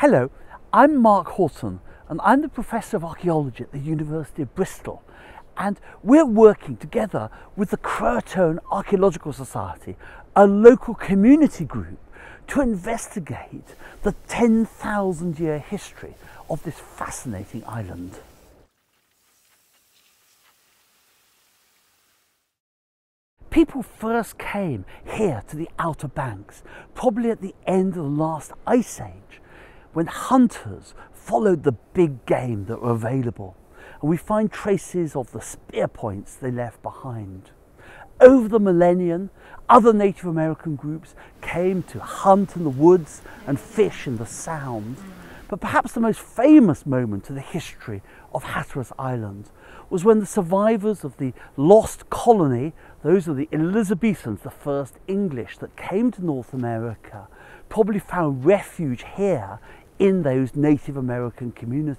Hello, I'm Mark Horton and I'm the Professor of Archaeology at the University of Bristol, and we're working together with the Croatoan Archaeological Society, a local community group, to investigate the 10,000 year history of this fascinating island. People first came here to the Outer Banks probably at the end of the last ice age, when hunters followed the big game that were available, and we find traces of the spear points they left behind. Over the millennium, other Native American groups came to hunt in the woods and fish in the Sound. But perhaps the most famous moment in the history of Hatteras Island was when the survivors of the lost colony, those are the Elizabethans, the first English that came to North America, probably found refuge here in those Native American communities.